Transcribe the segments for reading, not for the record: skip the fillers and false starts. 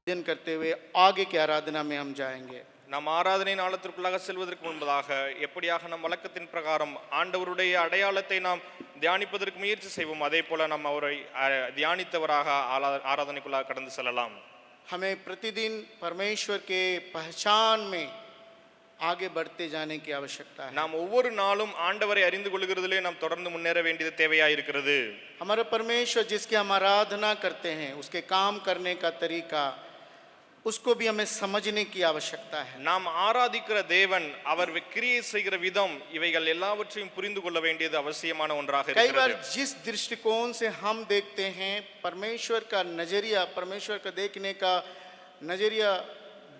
भजन करते हुए आगे की आराधना में हम जाएंगे। நாம் ஆராதனை நாளத்திற்குள்ளாக செல்வதற்கு முன்பதாக எப்படியாக நம் வழக்கத்தின் பிரகாரம் ஆண்டவருடைய அடையாளத்தை நாம் தியானிப்பதற்கு முயற்சி செய்வோம், அதே போல நாம் அவரை தியானித்தவராக ஆராதனைக்குள்ளாக கடந்து செல்லலாம். हमें प्रतिदिन परमेश्वर के पहचान में आगे बढ़ते जाने की आवश्यकता है। நாம் ஒவ்வொரு நாளும் ஆண்டவரை அறிந்து கொள்கிறதிலே நாம் தொடர்ந்து முன்னேற வேண்டியது தேவையாயிருக்கிறது. हमारा परमेश्वर जिसकी हम आराधना करते हैं उसके काम करने का तरीका उसको भी हमें समझने की आवश्यकता है। நாம் ஆராதிக்கிற தேவன் அவர் கிரியை செய்கிற விதம் இவைகள் எல்லாவற்றையும் புரிந்து கொள்ள வேண்டியது அவசியமான ஒன்றாக कई बार இருக்கிறது. जिस दृष्टिकोण से हम देखते हैं परमेश्वर का नजरिया, परमेश्वर का देखने का नजरिया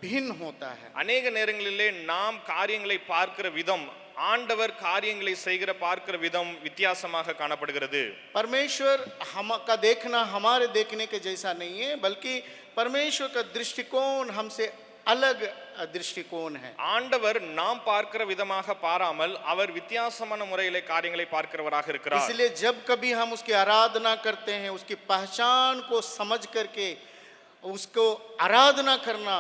भिन्न होता है। அநேக நேரங்களிலே நாம் காரியங்களை பார்க்கிற விதம் ஆண்டவர் காரியங்களை செய்கிற பார்க்கிற விதம் வித்தியாசமாக காணப்படுகிறது. परमेश्वर हम का देखना हमारे देखने के जैसा नहीं है, बल्कि परमेश्वर का दृष्टिकोण हमसे अलग दृष्टिकोण है। ஆண்டவர் நாம் பார்க்கிற விதமாக பாராமல் அவர் வித்தியாசமான முறையிலே காரியங்களை பார்க்கிறவராக இருக்கிறார். इसलिए जब कभी हम उसकी आराधना करते हैं, उसकी पहचान को समझ करके उसको आराधना करना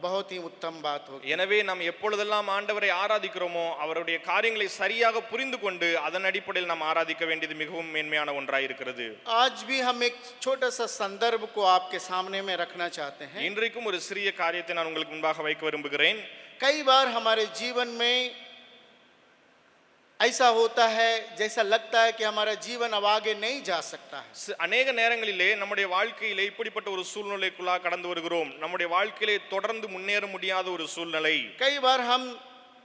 बहुत ही उत्तम बात होगी। எனவே நாம் எப்பொழுதெல்லாம் ஆண்டவரை ஆராதிக்கிறோமோ அவருடைய காரியங்களை சரியாக புரிந்து கொண்டு அதன் அடிப்படையில் நாம் ஆராதிக்க வேண்டியது மிகவும் மேன்மையான ஒன்றாய் இருக்கிறது. आज भी हम एक छोटा सा संदर्भ को आपके सामने में रखना चाहते हैं। இன்றைக்கும் ஒரு சிறிய காரியத்தை நான் உங்களுக்கு முன்பாக வைக்க விரும்புகிறேன். कई बार हमारे जीवन में ऐसा होता है जैसा लगता है कि हमारा जीवन अब आगे नहीं जा सकता है। அநேக நேரங்களிலே நம்முடைய வாழ்க்கையிலே இப்படிப்பட்ட ஒரு சூழ்நிலைக்குள்ளாக கடந்து வருகிறோம். நம்முடைய வாழ்க்கையிலே தொடர்ந்து முன்னேற முடியாத ஒரு சூழ்நிலை. कई बार हम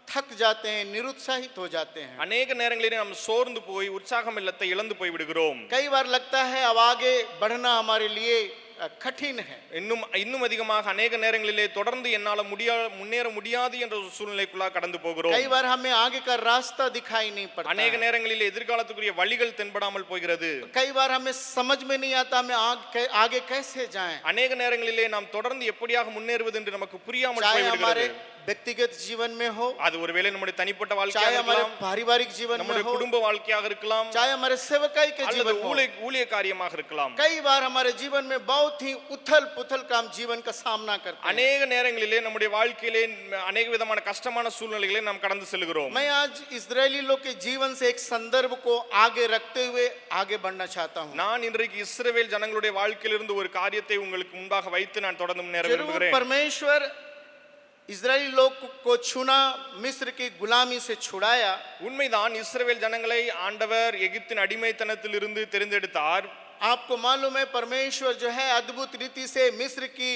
थक जाते हैं, निरुत्साहित हो जाते हैं। அநேக நேரங்களிலே நாம் சோர்ந்து போய் உற்சாகம் இல்லத்தை இழந்து போய் விடுகிறோம். कई बार लगता है अब आगे बढ़ना हमारे लिए कठिन है। இன்னும் அதிகமாக அநேக நேரங்களிலே தொடர்ந்து என்னால முன்னேற முடியாது என்ற ஒரு சூழ்நிலைக்குள்ளாக கடந்து போகிறோம். कई बार हमें आगे का रास्ता दिखाई नहीं पड़ता। அநேக நேரங்களிலே எதிர்காலத்துக்குரிய வழிகள் தென்படாமல் போகிறது. कई बार हमें समझ में नहीं आता हमें आगे कैसे जाएं। அநேக நேரங்களிலே நாம் தொடர்ந்து எப்படியாக முன்னேறுவது என்று நமக்கு புரியாமல் चाहे போய் हमारे விடுகிறது. व्यक्तिगत जीवन में हो, அது ஒருவேளை நம்முடைய தனிப்பட்ட चाहे வாழ்க்கையாக हमारे இருக்கலாம், पारिवारिक जीवन में நம்முடைய हो, குடும்ப வாழ்க்கையாக இருக்கலாம், चाहे हमारे सेवकाई के அல்லது जीवन में हो। ஊழிய காரியமாக இருக்கலாம். कई बार हमारे जीवन में बहुत ही उथल पुथल का हम जीवन का सामना करते हैं। அநேக நேரங்களிலே நம்முடைய வாழ்க்கையிலே அநேக விதமான கஷ்டமான சூழ்நிலைகளை நாம் கடந்து செல்கிறோம். मैं आज इस्राएली लोग के जीवन से एक संदर्भ को आगे रखते हुए आगे बढ़ना चाहता हूँ। நான் இன்றைக்கு இஸ்ரவேல் ஜனங்களுடைய வாழ்க்கையிலிருந்து ஒரு காரியத்தை உங்களுக்கு முன்பாக வைத்து நான் தொடர்ந்து முன்னேற जरूर விரும்புகிறேன். परमेश्वर इस्राएली लोग को चुना, मिस्र की गुलामी से छुड़ाया। உண்மைதான், இஸ்ரவேல் ஜனங்களை ஆண்டவர் எகிப்தின் அடிமைத்தனத்திலிருந்து தெரிந்தெடுத்தார். आपको मालूम है परमेश्वर जो है अद्भुत रीति से मिस्र की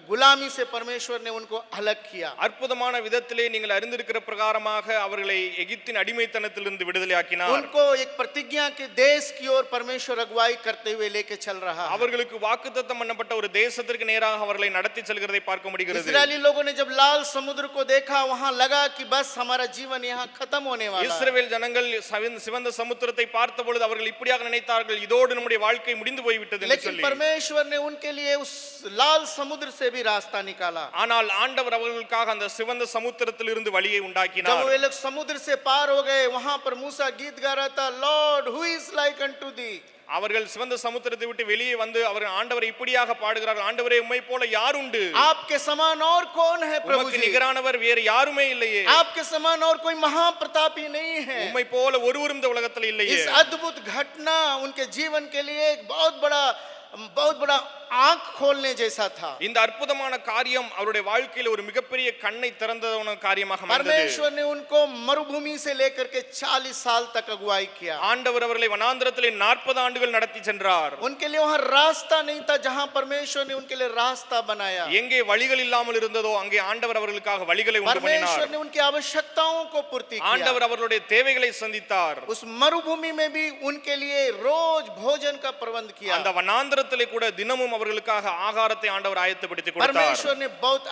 गुलामी से परमेश्वर ने उनको अलग किया। அற்புதமான விதத்திலே நீங்கள் அறிந்திருக்கிற பிரகாரமாக அவர்களை எகிப்தின் அடிமைத்தனத்திலிருந்து விடுதலையாக்கினார். उनको एक प्रतिज्ञा के देश की ओर परमेश्वर अगुवाई करते हुए लेके चल रहा है। அவர்களுக்கு வாக்குத்தத்தம் பண்ணப்பட்ட ஒரு தேசத்திற்கு நேராக அவர்களை நடத்தி செல்கிறதை பார்க்க முடிகிறது. इस्राएली लोगों ने जब लाल समुद्र को देखा वहां लगा कि बस हमारा जीवन यहाँ खत्म होने वाला है। இஸ்ரவேல் ஜனங்கள் சிவந்த சமுத்திரத்தை பார்த்த பொழுது அவர்கள் இப்படியாக நினைத்தார்கள், இதோடு நம்முடைய வாழ்க்கை முடிந்து போய்விட்டது என்று लेकिन சொல்லி. परमेश्वर ने उनके लिए उस लाल समुद्र से भी रास्ता निकाला। ஆனால் ஆண்டவர் அவர்களுக்காக அந்த சிவந்த சமுத்திரத்திலிருந்து வழியை जब உண்டாக்கினார். वे लोग समुद्र से पार हो गए वहां पर मूसा गीत गा रहा था, lord who is like unto thee. அவர்கள் சிவந்த சமுத்திரத்தை விட்டு வெளியே வந்து அவர்கள் ஆண்டவரை இப்படியாக பாடுகிறார்கள், ஆண்டவரே உம்மை போல யார் உண்டு? आपके समान और कौन है प्रभु உமக்கு जी? நிகரானவர் வேறு யாருமே இல்லையே. आपके समान और कोई महाप्रतापी नहीं है। உம்மை போல ஒருவரும் இந்த உலகத்தில் இல்லையே. इस अद्भुत घटना उनके जीवन के लिए एक बहुत बड़ा आंख खोलने जैसा था। இந்த அற்புதமான காரியம் அவருடைய வாழ்க்கையில் ஒரு மிகப்பெரிய கண்ணை திறந்ததான காரியமாக அமைந்தது. परमेश्वर ने उनको मरुभूमि से लेकर के 40 साल तक अगुवाई किया। ஆண்டவர் அவர்களை வனாந்திரத்திலே 40 ஆண்டுகள் நடத்தி சென்றார். उनके लिए वहां रास्ता नहीं था, जहां परमेश्वर ने उनके लिए रास्ता बनाया। எங்கே வழிகள் இல்லாமல் இருந்ததோ அங்கே ஆண்டவர் அவர்களுக்காக வழிகளை உண்டு பண்ணினார். परमेश्वर ने उनकी आवश्यकताओं को पूर्ति किया। ஆண்டவர் அவர்களுடைய தேவைகளை சந்தித்தார். उस मरुभूमि में भी उनके लिए रोज भोजन का प्रबंध किया। அந்த வனாந்திரத்திலே கூட தினமும் அவர்களுக்காக ஆகாரத்தை ஆண்டவர் ஆயத்தப்படுத்தி கொடுத்தார். परमेश्वर ने बहुत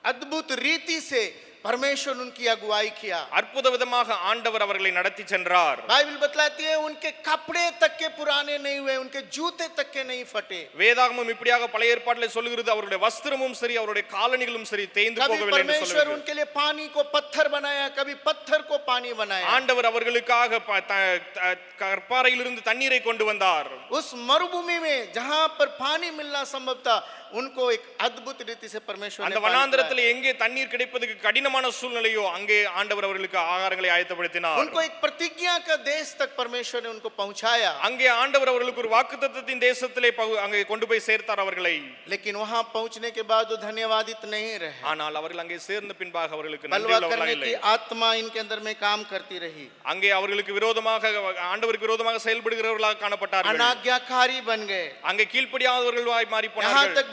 अद्भुत रीति से परमेश्वर उनकी अगुवाई किया। அற்புத விதமாக ஆண்டவர் அவர்களை நடத்தி சென்றார். बाइबल बतलाती है उनके कपड़े तक के पुराने नहीं हुए, उनके जूते तक के नहीं फटे। வேதாகமம் இப்படியாக பழைய ஏற்பாட்டிலே சொல்கிறது, அவருடைய வஸ்திரமும் சரி அவருடைய காலணிகளும் சரி தேய்ந்து कभी போகவில்லை என்று परमेश्वर சொல்கிறது. उनके लिए पानी को पत्थर बनाया, कभी पत्थर को पानी बनाया। ஆண்டவர் அவர்களுக்காக கற்பாறையிலிருந்து தண்ணீரை கொண்டு வந்தார். उस मरुभूमि में जहां पर पानी मिलना संभव था उनको एक अद्भुत रीति से परमेश्वर அந்த ने पानी पिलाया। வனாந்தரத்தில் எங்கே தண்ணீர் கிடைப்பதற்கு கடினமான சூழ்நிலையோ அங்கே ஆண்டவர் அவர்களுக்கு ஆகாரங்களை ஆயத்தப்படுத்தினார். उनको एक प्रतिज्ञा का देश तक परमेश्वर ने उनको पहुंचाया, அங்கே ஆண்டவர் அவர்களுக்கு ஒரு வாக்குத்தத்தத்தின் தேசத்திலே அங்கே கொண்டு போய் சேர்த்தார் அவர்களை. लेकिन वहां पहुंचने के बाद वो धन्यवादित नहीं रहे। ஆனால் அவர்கள் அங்கே சேர்ந்த பின்பாக அவர்களுக்கு बलवा நன்றியுள்ளவர்களாக करने இல்லை. की आत्मा इनके अंदर में काम करती रही, அங்கே அவர்களுக்கு விரோதமாக ஆண்டவருக்கு விரோதமாக செயல்படுகிறவர்களாக காணப்பட்டார்கள். अनाज्ञाकारी बन गए, அங்கே கீழ்ப்படியாதவர்களாய் மாறி यहाँ போனார்கள். तक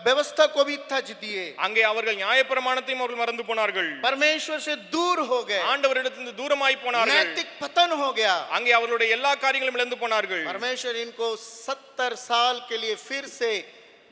व्यवस्था को भी तज दिए, அங்கே அவர்கள் நியாயப்பிரமாணத்தையும் அவர்கள் மறந்து போனார்கள். परमेश्वर से दूर हो गए, ஆண்டவரிடத்திலிருந்து தூரமாய் போனார்கள். नैतिक पतन हो गया। அங்கே அவர்களுடைய எல்லா காரியங்களும் இழந்து போனார்கள். परमेश्वर इनको 70 साल के लिए फिर से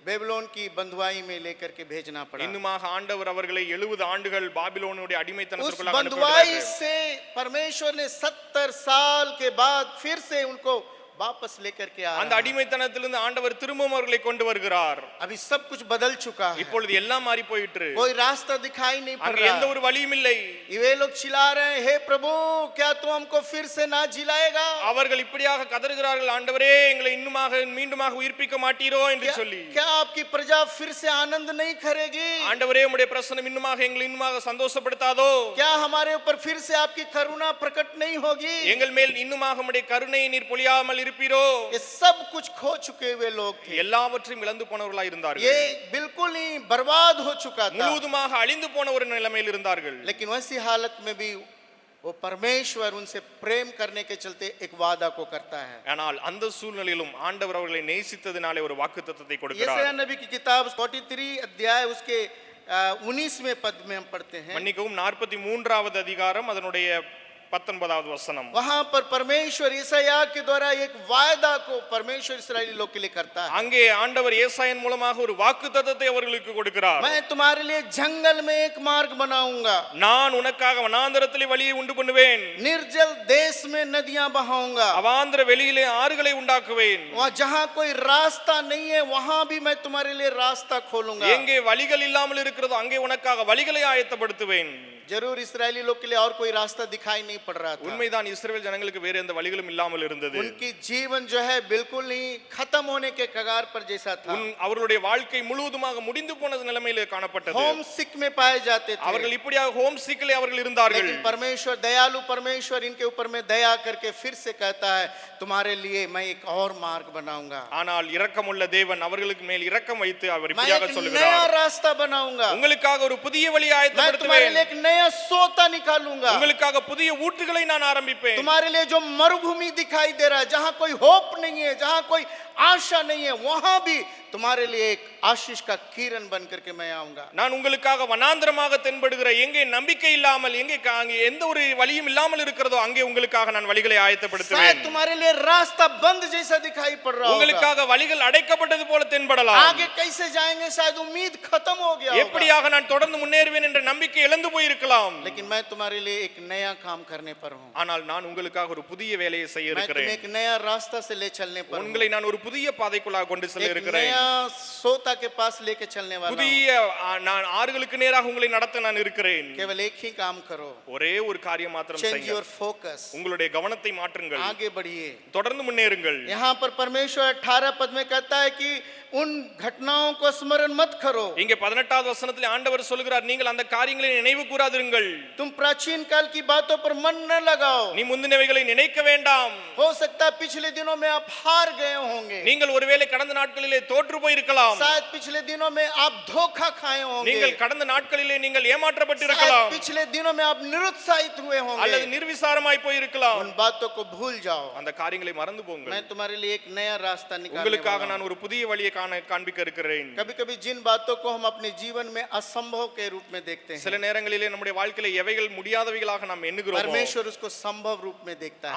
बेबीलोन की बंधुआई में लेकर के भेजना पड़ा। இன்னுமாக ஆண்டவர் அவர்களை 70 ஆண்டுகள் பாபிலோனுடைய उस அடிமைத்தனத்திற்குள்ளாக बंधुआई அனுப்பிவிட்டார்கள். से परमेश्वर ने 70 साल के बाद फिर से उनको वापस लेकर के அந்த आया। அடிமைத்தனத்திலிருந்து ஆண்டவர் திரும்பவும் அவர்களை கொண்டு வருகிறார். अभी सब कुछ बदल चुका है, இப்பொழுது எல்லாம் மாறி போயிற்று. कोई रास्ता दिखाई नहीं पड़ அங்கே रहा। எந்த ஒரு வழியும் இல்லை. वे लोग चिल्ला रहे हैं, हे प्रभु क्या तू हमको फिर से ना जिलाएगा? அவர்கள் இப்படியாக கதறுகிறார்கள், ஆண்டவரே எங்களை இன்னுமாக மீண்டுமாக உயிர்ப்பிக்க மாட்டீரோ என்று சொல்லி. क्या आपकी प्रजा फिर से आनंद नहीं करेगी? ஆண்டவரே உம்முடைய பிரசன்னம் இன்னுமாக எங்களை இன்னுமாக சந்தோஷப்படுத்தாதோ? क्या हमारे ऊपर फिर से आपकी करुणा प्रकट नहीं होगी? எங்கள் மேல் இன்னுமாக உம்முடைய கருணையை நீர் பொழியாமல் இருப்பீரோ? ये सब कुछ खो चुके हुए लोग थे, எல்லாவற்றையும் இழந்து போனவர்களாய் இருந்தார்கள். ये बिल्कुल ही बर्बाद हो चुका था। முழுவதுமாக அழிந்து போன ஒரு நிலைமையில் இருந்தார்கள். लेकिन वैसी हालत में भी वो परमेश्वर उनसे प्रेम करने के चलते एक वादा को करता है। ஆனால் அந்த சூழ்நிலையிலும் ஆண்டவர் அவர்களை நேசித்ததினாலே ஒரு வாக்குத்தத்தத்தை यशायाह கொடுக்கிறார். नबी की किताब 43 अध्याय उसके 19वें पद में हम पढ़ते हैं, மன்னிக்கவும் 43வது அதிகாரம் அதனுடைய 19வது வசனம். वहां पर परमेश्वर यशायाह के द्वारा एक वायदा को परमेश्वर इस्राएली लोग के लिए करता है। அங்கே ஆண்டவர் ஏசாயன் மூலமாக ஒரு வாக்குத்தத்தத்தை அவர்களுக்கு கொடுக்கிறார். मैं तुम्हारे लिए जंगल में एक मार्ग बनाऊंगा, நான் உனக்காக வனாந்தரத்திலே வழியை உண்டு பண்ணுவேன், निर्जल देश में नदियां बहाऊंगा, அவாந்தர வெளியிலே ஆறுகளை உண்டாக்குவேன், वहां जहां कोई रास्ता नहीं है वहां भी मैं तुम्हारे लिए रास्ता खोलूंगा। எங்கே வழிகள் இல்லாமல் இருக்கிறதோ அங்கே உனக்காக வழிகளை ஆயத்தப்படுத்துவேன். जरूर इस्राएली लोग के लिए और कोई रास्ता दिखाई नहीं पड़ रहा था, உண்மைதான், இஸ்ரவேல் ஜனங்களுக்கு வேறு எந்த வழிகளும் இல்லாமல் இருந்தது. उनकी जीवन जो है बिल्कुल ही खत्म होने के कगार पर जैसा था, அவர்களுடைய வாழ்க்கை முழுவதுமாக முடிந்து போன நிலைமையிலே காணப்பட்டது. होम सिक में पाए जाते थे। அவர்கள் இப்படியாக ஹோம் சிக்கிலே அவர்கள் இருந்தார்கள். लेकिन परमेश्वर दयालु परमेश्वर इनके ऊपर में दया करके फिर से कहता है, तुम्हारे लिए मैं एक और मार्ग बनाऊंगा, ஆனால் இரக்கமுள்ள தேவன் அவர்களுக்கு மேல் இரக்கம் வைத்து அவர் मैं இப்படியாக एक नया சொல்லுகிறார், रास्ता बनाऊंगा, உங்களுக்காக ஒரு புதிய வழியை मैं तुम्हारे ஆயத்தப்படுத்துவேன், लिए एक नया सोता निकालूंगा, உங்களுக்காக புதிய ஊற்றுகளை நான் ஆரம்பிப்பேன். तुम्हारे लिए जो मरुभूमि दिखाई दे रहा है, जहां कोई होप नहीं है, जहां कोई आशा नहीं है, वहां भी तुम्हारे लिए एक आशीष का किरण बन करके मैं आऊंगा। நான் உங்களுக்காக வனாந்தரமாக தென்படுகிற எங்கே நம்பிக்கை இல்லாமல் எங்கே அங்கே எந்த ஒரு வழியும் இல்லாமல் இருக்கிறதோ அங்கே உங்களுக்காக நான் வழிகளை शायद ஆயத்தப்படுத்துவேன். तुम्हारे लिए रास्ता बंद जैसा दिखाई पड़ रहा होगा, உங்களுக்காக வழிகள் அடைக்கப்பட்டது போல தென்படலாம். आगे कैसे जाएंगे शायद उम्मीद खत्म हो गया होगा, எப்படியாக நான் தொடர்ந்து முன்னேறுவேன் என்ற நம்பிக்கை இழந்து போயிருக்கலாம். लेकिन मैं तुम्हारे लिए एक नया काम करने पर हूं, ஆனால் நான் உங்களுக்காக ஒரு புதிய வேலையை செய்ய मैं तुम्हें இருக்கிறேன். एक नया रास्ता से ले चलने पर हूं, உங்களை நான் ஒரு புதிய பாதைக்குள்ளாக கொண்டு செல்ல एक இருக்கிறேன். नया सोता के पास लेके चलने वाला हूं। புதிய நான் ஆறுகளுக்கு நேராக உங்களை நடத்த நான் இருக்கிறேன். केवल एक ही काम करो, ஒரே ஒரு காரியம் மாத்திரம் चेंज செய்யுங்கள். योर फोकस, உங்களுடைய கவனத்தை மாற்றுங்கள், आगे बढ़िए। தொடர்ந்து முன்னேறுங்கள். यहाँ पर परमेश्वर 18 पद में कहता है कि उन घटनाओं को स्मरण मत करो, இங்கே 18வது வசனத்தில் ஆண்டவர் சொல்கிறார், நீங்கள் அந்த காரியங்களை நினைவு கூறாதிருங்கள், तुम प्राचीन काल की बातों पर मन न लगाओ। நீ முந்தினவைகளை நினைக்க வேண்டாம். हो सकता है पिछले दिनों में आप हार गए होंगे, நீங்கள் ஒருவேளை கடந்த நாட்களிலே தோற்று போயிருக்கலாம், शायद पिछले दिनों में आप धोखा खाए होंगे, நீங்கள் கடந்த நாட்களிலே நீங்கள் शायद ஏமாற்றப்பட்டிருக்கலாம், पिछले दिनों में आप निरुत्साहित हुए அல்லது होंगे। निर्विसाரமாய் போயிருக்கலாம். उन बातों को भूल जाओ, அந்த காரியங்களை மறந்து போங்கள். मैं तुम्हारे लिए एक नया रास्ता निकालने உங்களுக்காக वाला हूं। நான் ஒரு புதிய வழியை காண்பிக்க இருக்கிறேன். कभी कभी जिन बातों को हम अपने जीवन में असंभव के रूप में देखते हैं, சில நேரங்களிலே நம்முடைய வாழ்க்கையில எவைகள் முடியாதவைகளாக நாம் எண்ணுகிறோமோ परमेश्वर उसको संभव रूप में देखता है।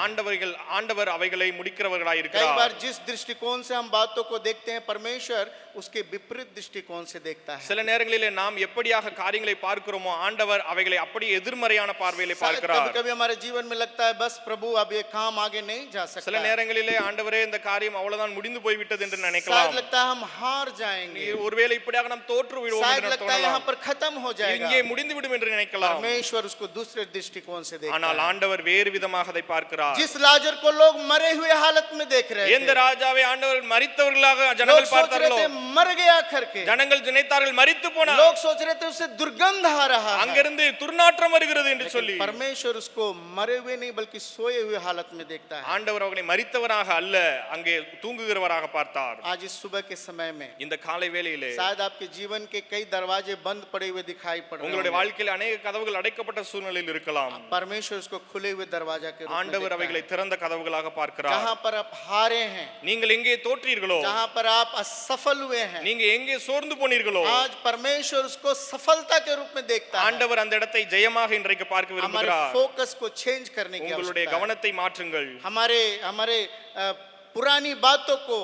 ஆண்டவர் அவைகளை முடிக்கிறவர்களாய் कई இருக்கிறார். बार जिस दृष्टिकोण से हम बातों को देखते हैं, परमेश्वर उसके विपरीत दृष्टिकोण से देखता है। சில நேரங்களிலே நாம் எப்படியாக காரியங்களை பார்க்கிறோமோ ஆண்டவர் அவைகளை அப்படியே எதிர்மறையான பார்வையிலே பார்க்கிறார். कभी कभी हमारे जीवन में लगता है बस प्रभु अब ये काम आगे नहीं जा சில सकता, நேரங்களிலே ஆண்டவரே இந்த காரியம் அவ்வளவுதான் முடிந்து போய்விட்டது என்று शायद நினைக்கலாம். लगता है हम हार जाएंगे, ஒருவேளை இப்படியாக நாம் தோற்று விடுவோம் शायद என்று लगता है यहाँ தோணலாம். पर खत्म हो जाएगा। இங்கே முடிந்து விடும் என்று நினைக்கலாம். परमेश्वर उसको दूसरे दृष्टिकोण से देखता ஆனால் है। ஆண்டவர் வேறு விதமாக அதை பார்க்கிறார். जिस लाजर को लोग मरे हुए हालत में देख रहे எந்த थे, ராஜாவை ஆண்டவர் மரித்தவர்களாக लोग ஜனங்கள் सोचते பார்த்தார்களோ थे मर गया करके, ஜனங்கள் நினைத்தார்கள் மரித்து போனார், लोग सोच रहे थे उससे दुर्गंध आ रहा है, அங்கிருந்து துர்நாற்றம் வருகிறது என்று சொல்லி लेकिन परमेश्वर उसको मरे हुए नहीं बल्कि सोए हुए हालत में देखता है। ஆண்டவர் அவர்களை மரித்தவராக அல்ல, அங்கே தூங்குகிறவராக பார்த்தார். आज इस सुबह के समय में இந்த காலை வேளையிலே शायद आपके जीवन के कई दरवाजे बंद पड़े हुए दिखाई पड़ रहे உங்களுடைய होंगे। வாழ்க்கையில் अनेक கதவுகள் அடைக்கப்பட்ட சூழ்நிலையில் இருக்கலாம். परमेश्वर उसको खुले हुए दरवाजा के रूप में ஆண்டவர் देखता அவைகளை है। திறந்த கதவுகளாக பார்க்கிறார். जहाँ पर आप हारे हैं, நீங்கள் எங்கே தோற்றீர்களோ, जहाँ पर आप असफल हुए हैं, நீங்க எங்கே சோர்ந்து போனீர்களோ, आज परमेश्वर उसको सफलता के रूप में देखता है। ஆண்டவர் அந்த இடத்தை ஜெயமாக இன்றைக்கு பார்க்க हमारे விரும்புகிறார். फोकस को चेंज करने की உங்களுடைய आवश्यकता है। கவனத்தை மாற்றுங்கள். हमारे हमारे पुरानी बातों को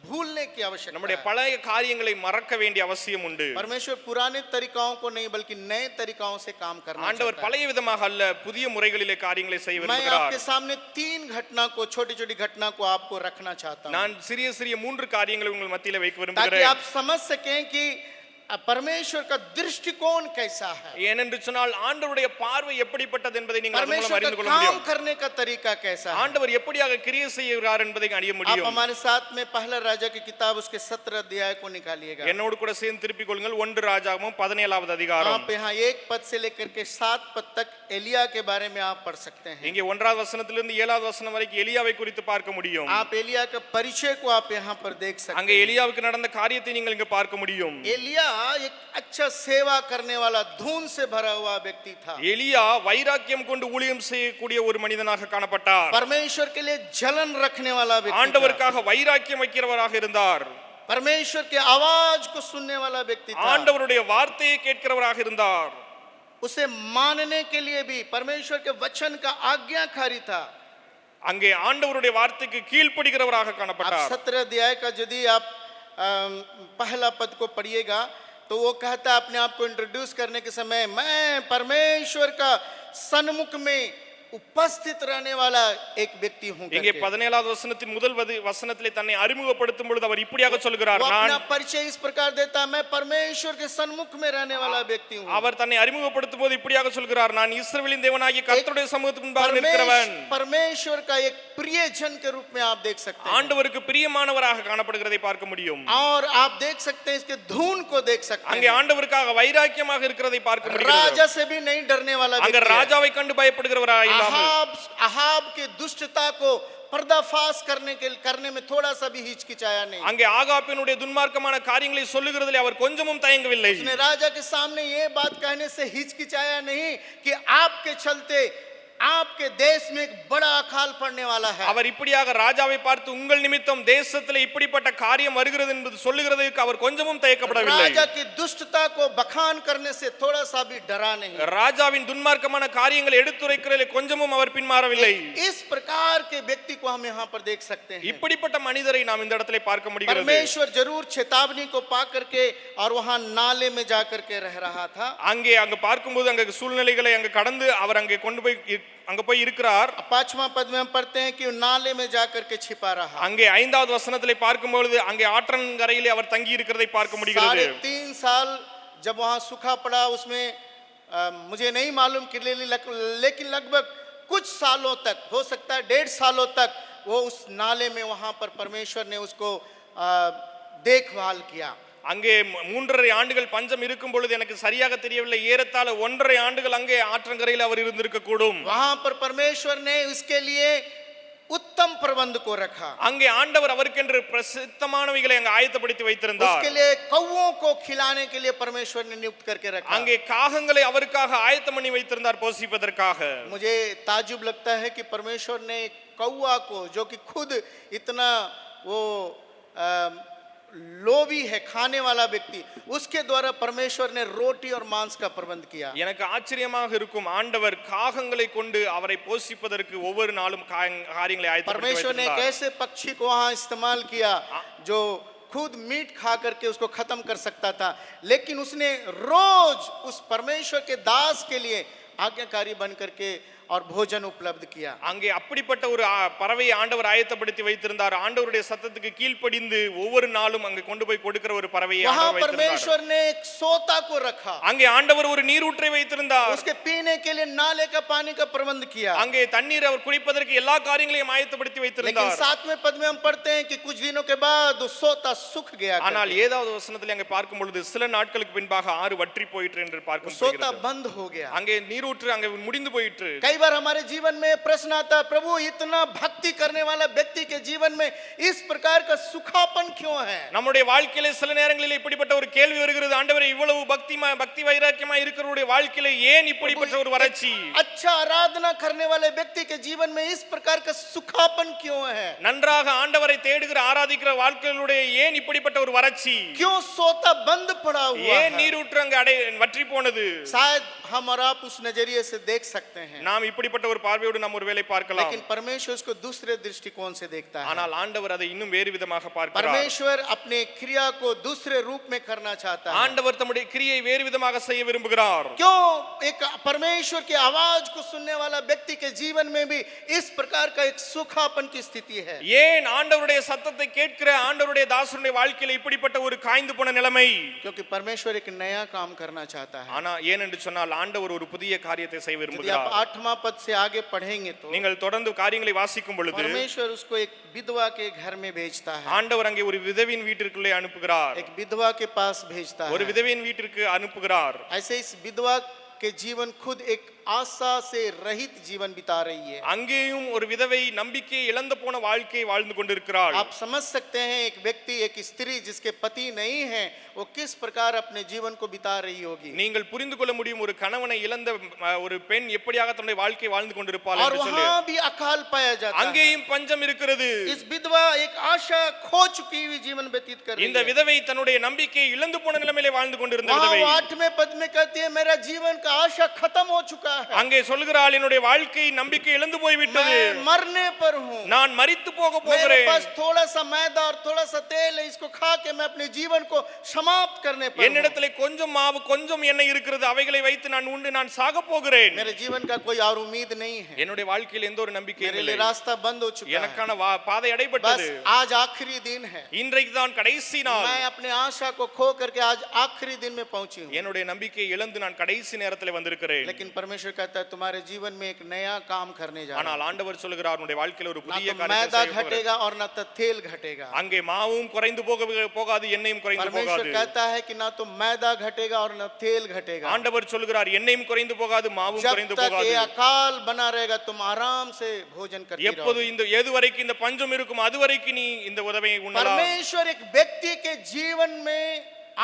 भूलने की आवश्यकता நம்முடைய है। பழைய காரியங்களை மறக்க வேண்டிய அவசியம் உண்டு. परमेश्वर पुराने तरीकाओं को नहीं बल्कि नए तरीकाओं से काम करना ஆண்டவர் चाहता है। பழைய விதமாக அல்ல, புதிய முறைகளிலே காரியங்களை செய்ய मैं விரும்புகிறார். आपके सामने 3 घटना को, छोटी छोटी घटना को आपको रखना चाहता हूँ, நான் சிறிய சிறிய 3 காரியங்களை உங்கள் மத்தியில வைக்க ताकि விரும்புகிறேன். आप समझ सकें कि परमेश्वर का दृष्टिकोण कैसा है, ஏனென்று சொன்னால் ஆண்டவருடைய பார்வை எப்படிப்பட்டது என்பதை நீங்கள் அதன் மூலம் परमेश्वर அறிந்து का கொள்ள काम முடியும். करने का तरीका कैसा है। ஆண்டவர் எப்படியாக கிரியை செய்கிறார் என்பதை அறிய आप முடியும். हमारे साथ में पहला राजा की किताब उसके 17 अध्याय को निकालिएगा। என்னோடு கூட சேர்ந்து திருப்பிக் கொள்ளுங்கள். 1 ராஜாகமம் 17வது அதிகாரம். आप यहाँ 1 पद से लेकर के 7 पद तक एलिया के बारे में आप पढ़ सकते हैं। இங்கே 1வது வசனத்திலிருந்து 7வது வசனம் வரைக்கும் எலியாவை குறித்து பார்க்க முடியும். आप एलिया के परिचय को आप यहाँ पर देख सकते அங்கே हैं। எலியாவுக்கு நடந்த காரியத்தை நீங்கள் இங்க பார்க்க முடியும். एलिया एक अच्छा सेवा करने वाला, धून से भरा हुआ व्यक्ति था। எலியா வைராக்கியம் கொண்டு ஊழியம் செய்யக்கூடிய ஒரு மனிதனாக காணப்பட்டார். परमेश्वर के लिए जलन रखने वाला व्यक्ति था। ஆண்டவருக்காக வைராக்கியம் வைக்கிறவராக இருந்தார். परमेश्वर के आवाज को सुनने वाला व्यक्ति था। ஆண்டவருடைய வார்த்தையை கேட்கிறவராக இருந்தார். उसे मानने के लिए भी परमेश्वर के वचन का आज्ञाकारी था। அங்கே ஆண்டவருடைய வார்த்தைக்கு கீழ்ப்படிகிறவராக आप காணப்பட்டார். 17 अध्याय का यदि आप पहला पद को पढ़िएगा तो वो कहता है अपने आप को इंट्रोड्यूस करने के समय, मैं परमेश्वर का सन्मुख में उपस्थित रहने वाला एक व्यक्ति हूं இங்கே करके। 17வது வசனத்தின் முதல் வசனத்திலே தன்னை அறிமுகப்படுத்தும் பொழுது அவர் இப்படியாக சொல்கிறார், वो நான் अपना परिचय इस प्रकार देता है, मैं परमेश्वर के सन्मुख में रहने वाला व्यक्ति हूं। அவர் தன்னை அறிமுகப்படுத்தும் போது இப்படியாக சொல்கிறார், நான் இஸ்ரவேலின் தேவனாகிய கர்த்தருடைய சமூகத்துக்கு முன்பாக நிற்கிறவன். परमेश्वर का एक प्रिय जन के रूप में आप देख सकते हैं, ஆண்டவருக்கு பிரியமானவராக காணப்படுகிறதை பார்க்க முடியும். और आप देख सकते हैं इसके धून को देख सकते அங்கே हैं। ஆண்டவருக்காக வைராக்கியமாக இருக்கிறதை பார்க்க முடிகிறது. राजा से भी नहीं डरने वाला அங்க व्यक्ति है। ராஜாவை கண்டு பயப்படுகிறவராக இல்லாமல் अहाब के दुष्टता को पर्दाफाश करने में थोड़ा सा भी हिचकिचाया नहीं। அங்கே ஆகாபினுடைய துன்மார்க்கமான காரியங்களை சொல்லுகிறதிலே அவர் கொஞ்சமும் தயங்கவில்லை. उसने राजा के सामने ये बात कहने से हिचकिचाया नहीं कि आपके चलते आपके देश में एक बड़ा अकाल पड़ने वाला है। அவர் இப்படியாக ராஜாவை பார்த்து உங்கள் நிமித்தம் தேசத்திலே இப்படிப்பட்ட காரியம் வருகிறது என்பது சொல்லுகிறதுக்கு அவர் கொஞ்சமும் தயக்கப்படவில்லை. राजा की दुष्टता को बखान करने से थोड़ा सा भी डरा नहीं। ராஜாவின் துன்மார்க்கமான காரியங்களை எடுத்துரைக்கிறதிலே கொஞ்சமும் அவர் பின்மாறவில்லை. इस प्रकार के व्यक्ति को हम यहाँ पर देख सकते हैं। இப்படிப்பட்ட மனிதரை நாம் இந்த இடத்திலே பார்க்க முடிகிறது. परमेश्वर जरूर चेतावनी को पा करके और वहां नाले में जा करके रह रहा था। அங்க பார்க்கும்போது அங்க சூழ்நிலைகளை அங்க கடந்து அவர் அங்கே கொண்டு போய் அங்க போய் இருக்கிறார். 5वां पद में हम पढ़ते हैं कि नाले में जाकर के छिपा रहा। அங்கே 5வது வசனத்திலே பார்க்கும்போது அங்கே ஆற்றங்கரையிலே அவர் தங்கி இருக்கிறதை பார்க்க முடிகிறது. 3.5 साल जब वहां सूखा पड़ा, उसमें मुझे नहीं मालूम कि लेकिन लगभग कुछ सालों तक, हो सकता है 1.5 सालों तक वो उस नाले में वहां पर परमेश्वर ने उसको देखभाल किया। அங்கே 3.5 ஆண்டுகள் பஞ்சம் இருக்கும் பொழுது எனக்கு சரியாக தெரியவில்லை, ஏறத்தாழ 1.5 ஆண்டுகள் அங்கே ஆற்றங்கரையில் அவர் இருந்திருக்க கூடும். वहां पर परमेश्वर ने उसके लिए उत्तम प्रबंध को रखा। அங்கே ஆண்டவர் அவருக்கென்று பிரசித்தமானவைகளை அங்கே ஆயத்தப்படுத்தி வைத்திருந்தார். उसके लिए कौओं को खिलाने के लिए परमेश्वर ने नियुक्त करके रखा। அங்கே காகங்களை அவருக்காக ஆயத்தம் பண்ணி வைத்திருந்தார் போஷிப்பதற்காக. मुझे ताजुब लगता है कि परमेश्वर ने कौआ को, जो कि खुद इतना वो लोभी है, खाने वाला व्यक्ति, उसके द्वारा परमेश्वर ने रोटी और मांस का प्रबंध किया। எனக்கு ஆச்சரியமாக இருக்கும், ஆண்டவர் காகங்களை கொண்டு அவரை போஷிப்பதற்கு ஒவ்வொரு நாளும் காரியங்களை ஆயத்தப்படுத்தி परमेश्वर ने एक வைத்திருந்தார். ऐसे पक्षी को वहां इस्तेमाल किया जो खुद मीट खा करके उसको खत्म कर सकता था, लेकिन उसने रोज उस परमेश्वर के दास के लिए आज्ञाकारी बन करके और भोजन उपलब्ध किया। அங்கே அப்படிப்பட்ட ஒரு பறவையை ஆண்டவர் ஆயத்தப்படுத்தி வைத்திருந்தார். ஆண்டவருடைய சத்தத்துக்கு கீழ்ப்படிந்து ஒவ்வொரு நாளும் அங்கே கொண்டு போய் கொடுக்கிற ஒரு பறவையை वहां ஆண்டவர் வைத்திருந்தார். परमेश्वर ने एक सोता को रखा, அங்கே ஆண்டவர் ஒரு நீரூற்றை வைத்திருந்தார். उसके पीने के लिए नाले का पानी का प्रबंध किया। அங்கே தண்ணீர் அவர் குடிப்பதற்கு எல்லா காரியங்களையும் ஆயத்தப்படுத்தி लेकिन வைத்திருந்தார். 7वें पद में हम पढ़ते हैं कि कुछ दिनों के बाद वो सोता सूख गया। ஆனால் ஏதாவது வசனத்தில் அங்கே பார்க்கும் பொழுது சில நாட்களுக்கு பின்பாக ஆறு வற்றி போயிற்று என்று सोता பார்க்கப்படுகிறது. बंद हो गया। அங்கே நீரூற்று அங்கே முடிந்து போயிற்று. कई बार हमारे जीवन में प्रश्न आता है, प्रभु इतना भक्ति करने वाला व्यक्ति के जीवन में इस प्रकार का सूखापन क्यों है? நம்முடைய வாழ்க்கையில சில நேரங்களில் இப்படிப்பட்ட ஒரு கேள்வி வருகிறது, ஆண்டவரே இவ்வளவு பக்தி வைராக்கியமா இருக்கிறவருடைய வாழ்க்கையில ஏன் இப்படிப்பட்ட ஒரு வறட்சி? अच्छा आराधना करने वाले व्यक्ति के जीवन में इस प्रकार का सूखापन क्यों है? நன்றாக ஆண்டவரை தேடுகிற ஆராதிக்கிற வாழ்க்கையிலுடைய ஏன் இப்படிப்பட்ட ஒரு வறட்சி? क्यों सोता बंद पड़ा हुआ ஏன் है? நீரூற்று அங்கே வற்றி போனது? शायद हम और आप उस नजरिए से देख सकते हैं, நாம் இப்படிப்பட்ட ஒரு பார்வையோடு நாம் ஒருவேளை பார்க்கலாம். लेकिन परमेश्वर उसको दूसरे दृष्टिकोण से देखता है। ஆனால் ஆண்டவர் அதை இன்னும் வேறு விதமாக பார்க்கிறார். परमेश्वर अपने क्रिया को दूसरे रूप में करना चाहता है। ஆண்டவர் தம்முடைய கிரியை வேறு விதமாக செய்ய விரும்புகிறார். क्यों एक परमेश्वर की आवाज को सुनने वाला व्यक्ति के जीवन में भी इस प्रकार का एक सूखापन की स्थिति है? ஏன் ஆண்டவருடைய சத்தத்தை கேட்கிற ஆண்டவருடைய தாசனுடைய வாழ்க்கையில இப்படிப்பட்ட ஒரு காய்ந்து போன நிலைமை? क्योंकि परमेश्वर एक नया काम करना चाहता है। ஆனா ஏன் என்று சொன்னால் ஆண்டவர் ஒரு புதிய காரியத்தை செய்ய यदि आप விரும்புகிறார். 8वां पद से आगे पढ़ेंगे तो நீங்கள் தொடர்ந்து காரியங்களை வாசிக்கும் பொழுது परमेश्वर उसको एक विधवा के घर में भेजता है, ஆண்டவர் அங்கே ஒரு விதவின் வீட்டிற்குள்ளே அனுப்புகிறார். एक विधवा के पास भेजता ஒரு है। விதவின் வீட்டிற்கு அனுப்புகிறார். ऐसे इस विधवा के जीवन खुद एक आशा से रहित जीवन बिता रही है। அங்கேயும் ஒரு விதவை நம்பிக்கை இழந்து போன வாழ்க்கையை வாழ்ந்து கொண்டிருக்கிறாள். आप समझ सकते हैं एक व्यक्ति, एक स्त्री जिसके पति नहीं है, वो किस प्रकार अपने जीवन को बिता रही होगी। நீங்கள் புரிந்து கொள்ள முடியும் ஒரு கணவனை இழந்த ஒரு பெண் எப்படியாக தன்னுடைய வாழ்க்கையை வாழ்ந்து கொண்டிருப்பாள் और என்று சொல்லி. वहां भी अकाल पाया जाता है। அங்கேயும் பஞ்சம் இருக்கிறது. इस विधवा एक आशा खो चुकी हुई जीवन व्यतीत कर रही இந்த है। விதவை தன்னுடைய நம்பிக்கையை இழந்து போன நிலைமையிலே வாழ்ந்து கொண்டிருந்த वहां விதவை वो 8वें पद में कहती है, मेरा जीवन का आशा खत्म हो चुका है, அங்கே சொல்கிறாள், என்னுடைய வாழ்க்கை நம்பிக்கை இழந்து போய் விட்டது, मैं मरने पर हूं, நான் மரித்து போக मेरे போகிறேன், पास थोड़ा सा मैदा और थोड़ा सा तेल है, इसको खा के मैं अपने जीवन को समाप्त करने पर हूं। என்னிடத்திலே கொஞ்சம் மாவு கொஞ்சம் எண்ணெய் இருக்கிறது, அவைகளை வைத்து நான் உண்டு நான் சாக போகிறேன். मेरे जीवन का कोई और उम्मीद नहीं है, என்னுடைய வாழ்க்கையில் எந்த ஒரு நம்பிக்கையும் मेरे இல்லை, लिए रास्ता बंद हो चुका है, எனக்கான பாதை बस அடைபட்டது, आज आखिरी दिन है, இன்றைக்கு தான் கடைசி நாள், मैं अपने आशा को खो करके आज आखिरी दिन में पहुंची हूं। என்னுடைய நம்பிக்கையை இழந்து நான் கடைசி நேரத்தில் வந்திருக்கிறேன். लेकिन परमेश्वर कहता है, तुम्हारे जीवन में एक नया काम करने जा रहा ஆனால் ஆண்டவர் சொல்கிறார், உன்னுடைய வாழ்க்கையில் ஒரு हूं, ना புதிய तो காரியத்தை मैदा செய்ய போகிறேன். घटेगा और ना तो तेल घटेगा। அங்கே மாவும் குறைந்து போகாது, எண்ணெயும் குறைந்து परमेश्वर போகாது. कहता है कि ना तो मैदा घटेगा और ना तेल घटेगा। ஆண்டவர் சொல்கிறார், எண்ணெயும் குறைந்து போகாது, மாவும் जब குறைந்து तक போகாது. ये अकाल बना रहेगा, तुम आराम से भोजन करते எப்போது रहोगे। இந்த எது வரைக்கும் இந்த பஞ்சம் இருக்கும் அது வரைக்கும் நீ இந்த உதவியை உண்ணலாம். परमेश्वर एक व्यक्ति के जीवन में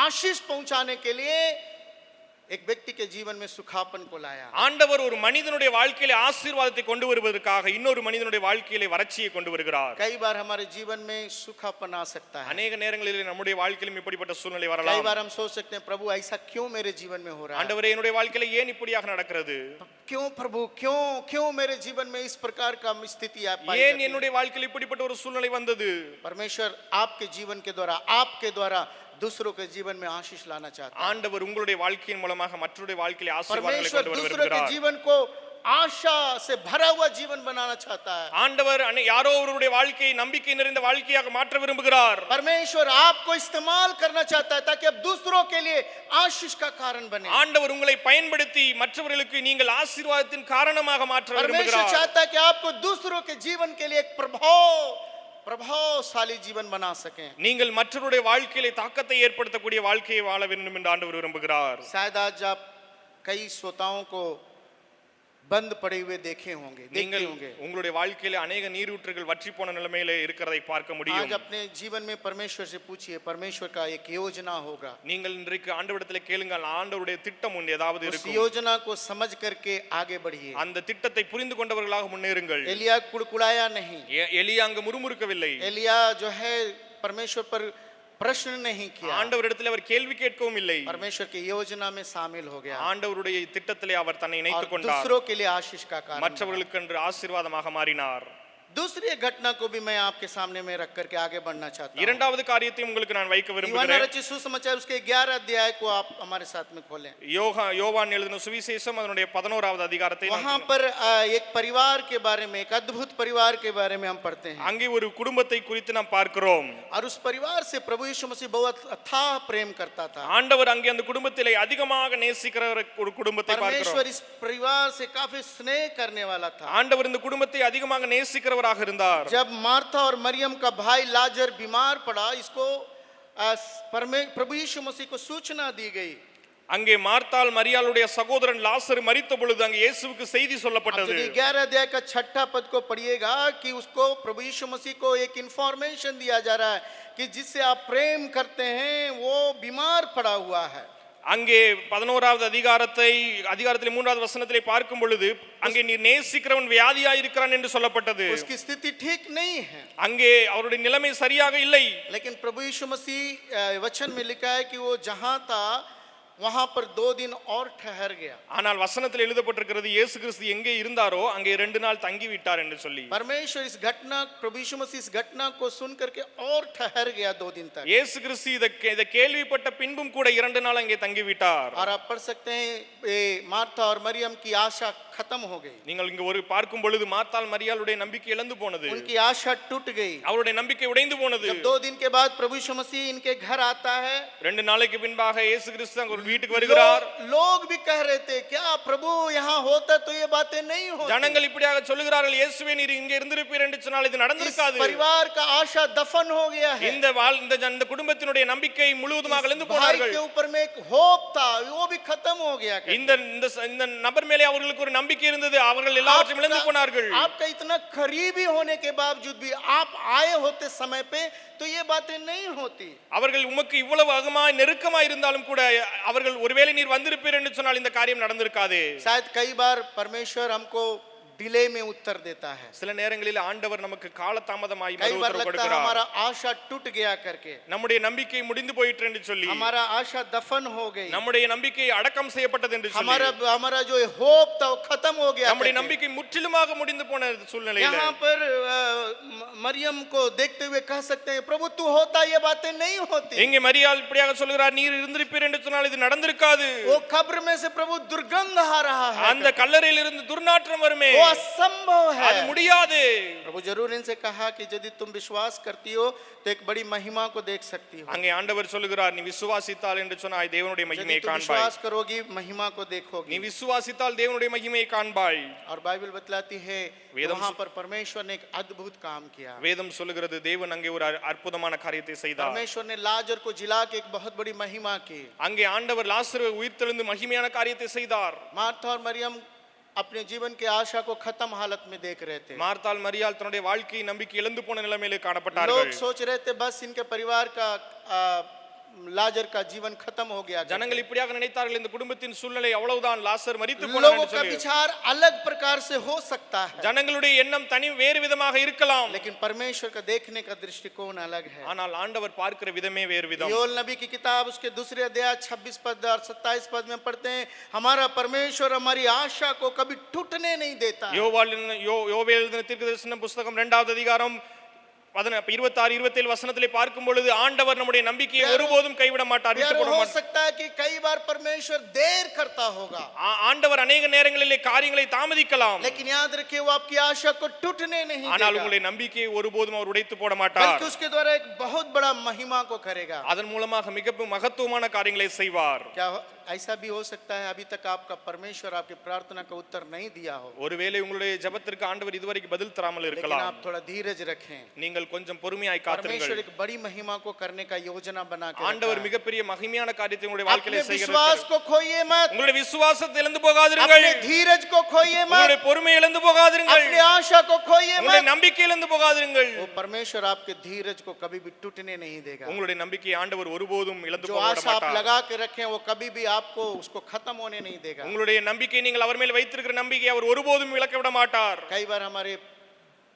आशीष पहुंचाने के लिए एक व्यक्ति के जीवन में सुखापन को लाया। ஆண்டவர் ஒரு மனிதனுடைய வாழ்க்கையிலே ஆசீர்வாதத்தை கொண்டு வருவதற்காக இன்னொரு மனிதனுடைய வாழ்க்கையிலே வறட்சியை கொண்டு வருகிறார். कई बार हमारे जीवन में सूखापन आ सकता है, அநேக நேரங்களிலே நம்முடைய வாழ்க்கையிலும் இப்படிப்பட்ட சூழ்நிலை कई வரலாம். बार हम सोच सकते हैं, प्रभु ऐसा क्यों मेरे जीवन में हो रहा है? ஆண்டவரே, என்னுடைய வாழ்க்கையில ஏன் இப்படியாக நடக்கிறது? क्यों प्रभु, क्यों क्यों मेरे जीवन में इस प्रकार का स्थिति आप पाई ஏன் जाती है? என்னுடைய வாழ்க்கையில் இப்படிப்பட்ட ஒரு சூழ்நிலை வந்தது? परमेश्वर आपके जीवन के द्वारा, आपके द्वारा दूसरों के जीवन में आशीष लाना चाहता है। ஆண்டவர் உங்களுடைய வாழ்க்கையின் மூலமாக மற்றவருடைய வாழ்க்கையிலே ஆசீர்வாதங்களை परमेश्वर கொண்டு வர दूसरों के விரும்புகிறார். जीवन को आशा से भरा हुआ जीवन बनाना चाहता है। ஆண்டவர் யாரோ ஒருவருடைய வாழ்க்கையை நம்பிக்கை நிறைந்த வாழ்க்கையாக மாற்ற விரும்புகிறார். परमेश्वर आपको इस्तेमाल करना चाहता है ताकि आप दूसरों के लिए आशीष का कारण बने। ஆண்டவர் உங்களை பயன்படுத்தி மற்றவர்களுக்கு நீங்கள் ஆசீர்வாதத்தின் காரணமாக மாற்ற परमेश्वर விரும்புகிறார். चाहता है कि आपको दूसरों के जीवन के लिए एक प्रभावशाली जीवन बना सकें। நீங்கள் மற்றவருடைய வாழ்க்கையிலே தாக்கத்தை ஏற்படுத்தக்கூடிய வாழ்க்கையை வாழ வேண்டும் என்று ஆண்டவர் விரும்புகிறார். शायद आज आप कई श्रोताओं को बंद पड़े हुए देखे होंगे, देखते நீங்கள் होंगे। உங்களுடைய வாழ்க்கையிலே अनेक நீரூற்றுகள் வற்றி போன நிலைமையிலே இருக்கிறதை பார்க்க முடியும். आज अपने जीवन में परमेश्वर से पूछिए, परमेश्वर का एक योजना होगा, நீங்கள் இன்றைக்கு ஆண்டவரிடத்திலே கேளுங்கள், ஆண்டவருடைய திட்டம் ஒன்று ஏதாவது उस இருக்கும். योजना को समझ करके आगे बढ़िए। அந்த திட்டத்தை புரிந்து கொண்டவர்களாக முன்னேறுங்கள். एलिया कुड़कुड़ाया नहीं, எலியா அங்கு முறுமுறுக்கவில்லை. एलिया जो है परमेश्वर पर प्रश्न नहीं किया, ஆண்டவரிடத்தில் அவர் கேள்வி கேட்கவும் இல்லை. परमेश्वर की योजना में शामिल हो गया ஆண்டவருடைய திட்டத்திலே அவர் தன்னை और இணைத்துக் கொண்டார். दूसरों के लिए आशीष का कारण बना। மற்றவர்களுக்கு என்று ஆசீர்வாதமாக மாறினார். दूसरी एक घटना को भी मैं आपके सामने में रख करके आगे बढ़ना चाहता हूँ। இரண்டாவது காரியத்தையும் உங்களுக்கு நான் வைக்க यूहन्ना விரும்புகிறேன். रचित सुसमाचार उसके 11 अध्याय को आप हमारे साथ में खोलें। யோவான் எழுதின சுவிசேஷம் அதனுடைய 11வது அதிகாரத்தை वहां पर एक परिवार के बारे में, एक अद्भुत परिवार के बारे में हम पढ़ते हैं அங்கே ஒரு குடும்பத்தை குறித்து நாம் பார்க்கிறோம். और उस परिवार से प्रभु यीशु मसीह बहुत अथाह प्रेम करता था। ஆண்டவர் அங்கே அந்த குடும்பத்திலே அதிகமாக நேசிக்கிற ஒரு குடும்பத்தை பார்க்கிறோம். परमेश्वर इस परिवार से काफी स्नेह करने वाला था। ஆண்டவர் இந்த குடும்பத்தை அதிகமாக நேசிக்கிறவராக இருந்தார். जब मार्था और मरियम का भाई लाजर बीमार पड़ा, इसको प्रभु यीशु मसीह को सूचना दी गई। அங்கே மார்த்தாள் மரியாளுடைய சகோதரன் லாசர் மரித்த பொழுது அங்கே இயேசுவுக்கு செய்தி சொல்லப்பட்டது. 11 अध्याय का 6 पद को पढ़िएगा कि उसको प्रभु यीशु मसीह को एक इंफॉर्मेशन दिया जा रहा है कि जिससे आप प्रेम करते हैं वो बीमार पड़ा हुआ है। அங்கே 11வது அதிகாரத்திலே 3வது வசனத்திலே பார்க்கும் பொழுது அங்கே நீ நேசிக்கிறவன் வியாதியாய் இருக்கிறான் என்று சொல்லப்பட்டது. उसकी स्थिति ठीक नहीं है, அங்கே அவருடைய நிலைமை சரியாக இல்லை. लेकिन प्रभु यीशु मसीह वचन में लिखा है कि वो जहां था वहां पर 2 दिन और ठहर गया। ஆனால் வசனத்தில் எழுதப்பட்டிருக்கிறது இயேசு கிறிஸ்து எங்கே இருந்தாரோ அங்கே 2 நாள் தங்கி விட்டார் என்று சொல்லி. परमेश्वर इस घटना, प्रभु यीशु मसीह इस घटना को सुन करके और ठहर गया 2 दिन तक। இயேசு கிறிஸ்து இத கேள்விப்பட்ட பின்பும் கூட 2 நாள் அங்கே தங்கி விட்டார். और आप पढ़ सकते हैं मार्था और मरियम की आशा खत्म हो गई। நீங்கள் இங்க ஒரு பார்க்கும் பொழுது மார்த்தாள் மரியாளுடைய நம்பிக்கை இழந்து போனது. उनकी आशा टूट गई, அவருடைய நம்பிக்கை உடைந்து போனது. जब 2 दिन के बाद प्रभु यीशु मसीह इनके घर आता है, 2 நாளைக்கு பின்பாக இயேசு கிறிஸ்து அங்க ஒரு வீட்டுக்கு வருகிறார். लोग भी कह रहे थे क्या प्रभु यहाँ होता तो ये बातें नहीं होती। ஜனங்கள் இப்படியாக சொல்லுகிறார்கள், இயேசுவே நீர் இங்கே இருந்திருப்பீர் என்று சொன்னால் இது நடந்திருக்காது. परिवार का आशा दफन हो गया है। இந்த குடும்பத்தினுடைய நம்பிக்கை முழுவதுமாக இழந்து போனார்கள். भाई के ऊपर में एक होप था, वो भी खत्म हो गया। இந்த நபர் மேலே அவர்களுக்கு ஒரு நம்பிக்கை இருந்தது, அவர்கள் எல்லாவற்றையும் இழந்து போனார்கள். आपका इतना करीबी होने के बावजूद भी आप आए होते समय पे तो ये बातें नहीं होती। அவர்கள் உமக்கு இவ்வளவு அகமாய் நெருக்கமாய் இருந்தாலும் கூட அவர்கள் ஒருவேளை நீர் வந்திருப்பீர் என்று சொன்னால் இந்த காரியம் நடந்திருக்காது. शायद कई बार परमेश्वर हमको डिले में उत्तर देता है। சில நேரங்களில் ஆண்டவர் நமக்கு காலதாமதமாய் कई बार மறு உத்தரவு लगता है கொடுக்கிறார். हमारा आशा टूट गया करके, நம்முடைய நம்பிக்கை முடிந்து போயிற்று என்று சொல்லி, हमारा आशा दफन हो गई, நம்முடைய நம்பிக்கை அடக்கம் செய்யப்பட்டது என்று சொல்லி, हमारा जो होप था वो खत्म हो गया। நம்முடைய நம்பிக்கை முற்றிலுமாக முடிந்து போன சூழ்நிலையில் यहाँ पर मरियम को देखते हुए कह सकते हैं प्रभु तू होता ये बातें नहीं होती। இங்கே மரியாள் இப்படியாக சொல்கிறார், நீர் இருந்திருப்பீர் என்று சொன்னால் இது நடந்திருக்காது. वो कब्र में से प्रभु दुर्गंध आ रहा है, அந்த கல்லறையில் இருந்து துர்நாற்றம் வருமே, वो असंभव है। அது முடியாது. प्रभु जरूर इनसे कहा कि यदि तुम विश्वास करती हो तो एक बड़ी महिमा को देख सकती हो। அங்கே ஆண்டவர் சொல்லுகிறார், நீ விசுவாசித்தால் என்று சொன்னாய் தேவனுடைய மகிமையை यदि तुम காண்பாய். विश्वास करोगी महिमा को நீ देखोगी। விசுவாசித்தால் தேவனுடைய மகிமையை காண்பாய். और बाइबल बतलाती है वेदम वहां पर परमेश्वर ने एक अद्भुत काम किया। வேதம் சொல்லுகிறது தேவன் அங்கே ஒரு அற்புதமான காரியத்தை செய்தார். परमेश्वर ने लाजर को जिला के एक बहुत बड़ी महिमा की। அங்கே ஆண்டவர் லாசருவை உயிர்த்தெழுந்து மகிமையான காரியத்தை செய்தார். मार्था और मरियम अपने जीवन के आशा को खत्म हालत में देख रहे थे। மார்த்தாள் மரியாள் தன்னுடைய வாழ்க்கையை நம்பிக்கை இழந்து போன நிலைமையிலே लोग காணப்பட்டார்கள். सोच रहे थे बस इनके परिवार का लाजर का जीवन खत्म हो गया। ஜனங்கள் இப்படியாக நினைத்தார்கள், இந்த குடும்பத்தின் சூழ்நிலை அவ்வளவுதான், லாசர் மரித்து போனார் लोगों என்று का சொல்லி. विचार अलग प्रकार से हो सकता है, ஜனங்களுடைய எண்ணம் தனி வேறு விதமாக இருக்கலாம், लेकिन परमेश्वर का देखने का दृष्टिकोण अलग है। ஆனால் ஆண்டவர் பார்க்கிற விதமே வேறு விதம். योएल नबी की किताब उसके दूसरे अध्याय 26 पद और 27 पद में पढ़ते हैं हमारा परमेश्वर हमारी आशा को कभी टूटने नहीं देता। யோவேல் எழுதின தீர்க்கதரிசன புத்தகம் 2வது அதிகாரம் 26 27 வசனத்திலே பார்க்கும் பொழுது ஆண்டவர் நம்முடைய நம்பிக்கையை ஒருபோதும் கைவிட மாட்டார், விட்டு போட हो மாட்டார். सकता है कि कई बार परमेश्वर देर करता होगा, ஆண்டவர் अनेक நேரங்களிலே காரியங்களை தாமதிக்கலாம், लेकिन याद रखिए वो आपकी आशा को टूटने नहीं ஆனால் देगा, உங்களுடைய நம்பிக்கையை ஒருபோதும் அவர் உடைத்து போட மாட்டார். बल्कि उसके द्वारा एक बहुत बड़ा महिमा को करेगा। அதன் மூலமாக மிக மகத்துவமான காரியங்களை செய்வார். क्या ऐसा भी हो सकता है अभी तक आपका परमेश्वर आपकी प्रार्थना का उत्तर नहीं दिया हो, ஒருவேளை உங்களுடைய ஜெபத்திற்கு ஆண்டவர் இதுவரைக்கும் பதில் தராமல் लेकिन இருக்கலாம். आप थोड़ा धीरज रखें। நீங்கள் கொஞ்சம் பொறுமையாய் परमेश्वर காத்திருங்கள். एक बड़ी महिमा को करने का योजना बना के ஆண்டவர் रखा है। மிகப்பெரிய மகிமையான காரியத்தை உங்களுடைய अपने வாழ்க்கையிலே विश्वास செய்கிறார். को खोइए मत, உங்களுடைய விசுவாசத்தை இழந்து போகாதீர்கள், अपने धीरज को खोइए உங்களுடைய मत, பொறுமையை இழந்து போகாதீர்கள், अपनी आशा को खोइए உங்களுடைய मत। நம்பிக்கை இழந்து போகாதீர்கள். वो परमेश्वर आपके धीरज को कभी भी टूटने नहीं देगा। உங்களுடைய நம்பிக்கையை ஆண்டவர் ஒருபோதும் இழந்து जो போக விட आशा आप மாட்டார். लगा के रखें वो कभी भी आपको उसको खत्म होने नहीं देगा। உங்களுடைய நம்பிக்கை நீங்கள் அவர் மேல் வைத்திருக்கிற நம்பிக்கை அவர் ஒருபோதும் இழக்க விட மாட்டார். कई बार हमारे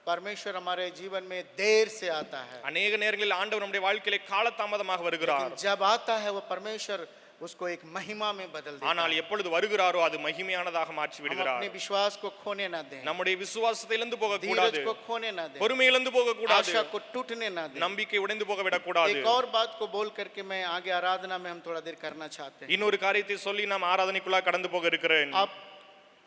परमेश्वर हमारे जीवन में देर से आता है, अनेक நேரங்களில் ஆண்டவர் நம்முடைய வாழ்க்கையிலே காலதாமதமாக வருகிறார். जब आता है वो परमेश्वर उसको एक महिमा में बदल देता ஆனால் है। எப்பொழுது வருகிறாரோ அது மகிமையானதாக மாற்றி हम விடுகிறார். अपने विश्वास को खोने ना दें, நம்முடைய விசுவாசத்தை இழந்து போக கூடாது, धीरज को खोने ना दें, பொறுமை இழந்து போக கூடாது, आशा को टूटने ना दें। நம்பிக்கை உடைந்து போக விடக்கூடாது. एक और बात को बोल करके मैं आगे आराधना में हम थोड़ा देर करना चाहते हैं। இன்னொரு காரியத்தை சொல்லி நாம் ஆராதனைக்குள்ளா கடந்து போக இருக்கிறேன். आप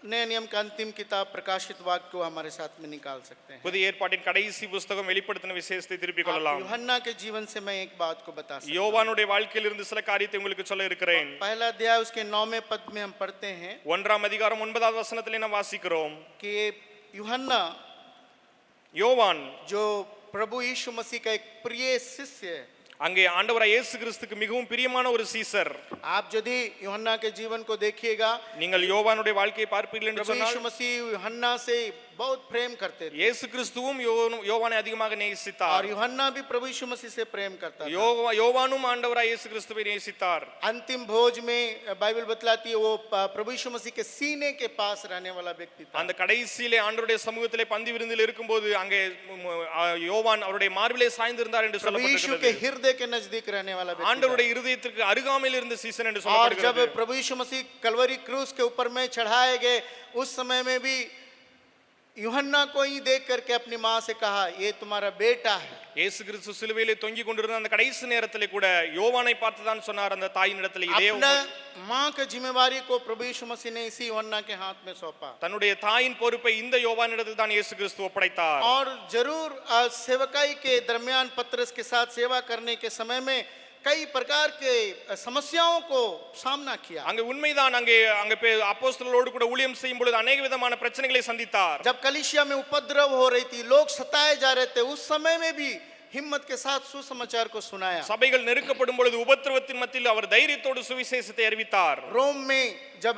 नए नियम का अंतिम किताब प्रकाशित वाक्य को हमारे साथ में निकाल सकते हैं। புதிய ஏற்பாட்டின் கடைசி புத்தகம் வெளிப்படுத்தின விசேஷத்தை திருப்பிக் आप கொள்ளலாம். यूहन्ना के जीवन से मैं एक बात को बता सकता हूं। யோவானுடைய வாழ்க்கையிலிருந்து சில காரியத்தை உங்களுக்கு சொல்ல இருக்கிறேன். पहला अध्याय उसके 9वें पद में हम पढ़ते हैं 1ஆம் அதிகாரம் 9வது வசனத்திலே நாம் வாசிக்கிறோம். कि यूहन्ना யோவான் जो प्रभु यीशु मसीह का एक प्रिय शिष्य है। அங்கே ஆண்டவராய் இயேசு கிறிஸ்துக்கு மிகவும் பிரியமான ஒரு சீசர். आप यदि यूहन्ना के जीवन को देखिएगा, நீங்கள் யோவானுடைய வாழ்க்கையை பார்ப்பீர்கள் என்று प्रभु சொன்னால் यीशु मसीह यूहन्ना से बहुत प्रेम करते थे இயேசு கிறிஸ்துவும் யோவானை அதிகமாக और நேசித்தார். यूहन्ना भी प्रभु यीशु मसीह से प्रेम करता था। யோவானும் ஆண்டவராய் இயேசு கிறிஸ்துவை நேசித்தார். अंतिम भोज में बाइबल बतलाती है वो प्रभु यीशु मसीह के सीने के पास रहने वाला व्यक्ति था। அந்த கடைசியிலே ஆண்டவருடைய சமூகத்திலே பந்தி விருந்தில் இருக்கும்போது அங்கே யோவான் அவருடைய மார்பிலே சாய்ந்திருந்தார் என்று प्रभु यीशु के சொல்லப்பட்டிருக்கிறது. हृदय के नजदीक रहने वाला व्यक्ति था। ஆண்டவருடைய இருதயத்திற்கு அருகாமையில் இருந்த சீசன் என்று और சொல்லப்படுகிறது. जब प्रभु यीशु मसीह कलवरी क्रूस के ऊपर में चढ़ाए गए उस समय में भी यूहन्ना को ही देख करके अपनी माँ से कहा ये तुम्हारा बेटा है। இயேசு கிறிஸ்து சிலுவையிலே தொங்கிக் கொண்டிருந்த அந்த கடைசி நேரத்திலே கூட யோவானை பார்த்து தான் சொன்னார் அந்த தாயின் இடத்திலே இதே अपना माँ की जिम्मेवारी को प्रभु यीशु मसीह ने इसी यूहन्ना के हाथ में सौंपा தன்னுடைய தாயின் பொறுப்பை இந்த யோவானிடத்தில் தான் இயேசு கிறிஸ்து ஒப்படைத்தார். और जरूर सेवकाई के दरमियान पतरस के साथ सेवा करने के समय में कई प्रकार के समस्याओं को सामना किया। அங்கே உண்மைதான், அங்கே அப்போஸ்தலரோடு கூட ஊழியம் செய்யும் பொழுது अनेक விதமான பிரச்சனைகளை சந்தித்தார். जब कलीसिया में उपद्रव हो रही थी, लोग सताए जा रहे थे, उस समय में भी हिम्मत के साथ सुसमाचार को सुनाया। சபைகள் நெருக்கப்படும் பொழுது உபத்திரவத்தின் மத்தியில் அவர் தைரியத்தோடு சுவிசேஷத்தை அறிவித்தார். रोम में जब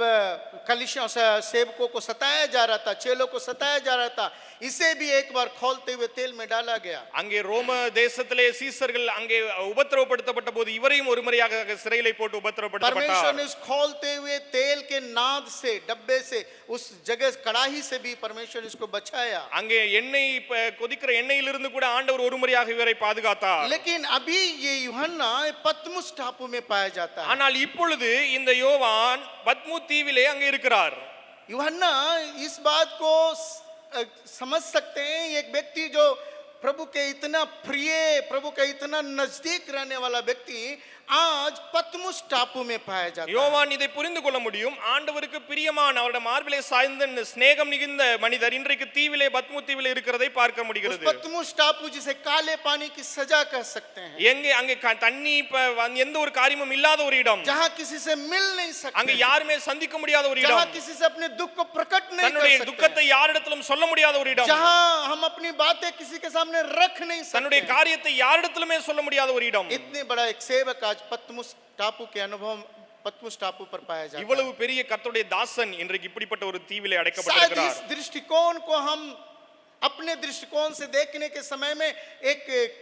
कलीसिया सेवकों को सताया जा रहा था, चेलों को सताया जा रहा था, इसे भी एक बार खोलते हुए तेल में डाला गया। அங்கே ரோம தேசத்திலே சீசர்கள் அங்கே உபத்திரவப்படுத்தப்பட்ட போது இவரையும் ஒரு முறையாக சிறையிலே போட்டு परमेश्वर உபத்திரவப்படுத்தப்பட்டார். ने उस खोलते हुए तेल के नाद से, डब्बे से, उस जगह कड़ाही से भी परमेश्वर इसको बचाया। அங்கே எண்ணெய் கொதிக்கிற எண்ணெயிலிருந்து கூட ஆண்டவர் ஒரு முறையாக இவரை பாதுகாத்தார். लेकिन अभी ये यूहन्ना पतमुस टापू में पाया जाता है। ஆனால் இப்பொழுது இந்த யோவான் பத்மு தீவிலே அங்கே இருக்கிறார். यूहन्ना इस बात को समझ सकते हैं, एक व्यक्ति जो प्रभु के इतना प्रिय, प्रभु के इतना नजदीक रहने वाला व्यक्ति आज पतमुस टापू में पाया जाता है। யோவான் இதை புரிந்து கொள்ள முடியும். ஆண்டவருக்கு பிரியமான அவருடைய மார்பிலே சாய்ந்த ஸ்நேகம் மிகுந்த மனிதர் இன்றைக்கு தீவிலே பத்மு தீவிலே இருக்கிறதை பார்க்க उस முடிகிறது. पतमुस टापू जिसे काले पानी की सजा कह सकते हैं, எங்கே அங்கே தண்ணி எந்த ஒரு காரியமும் இல்லாத ஒரு இடம், जहां किसी से मिल नहीं அங்கே सकते, யாருமே சந்திக்க முடியாத ஒரு जहां இடம், किसी से अपने दुख को प्रकट नहीं தன்னுடைய कर सकते, துக்கத்தை யாரிடத்திலும் சொல்ல முடியாத ஒரு இடம், जहां हम अपनी बातें किसी के सामने रख नहीं தன்னுடைய सकते। காரியத்தை யாரிடத்திலுமே சொல்ல முடியாத ஒரு இடம். इतने बड़ा एक सेवक आज पतमुस टापू के अनुभव पतमुस टापू पर पाया जाता है। இவ்வளவு பெரிய கர்த்தருடைய தாசன் இன்றைக்கு இப்படிப்பட்ட ஒரு தீவிலே शायद அடைக்கப்பட்டிருக்கிறார். इस दृष्टिकोण को हम अपने दृष्टिकोण से देखने के समय में एक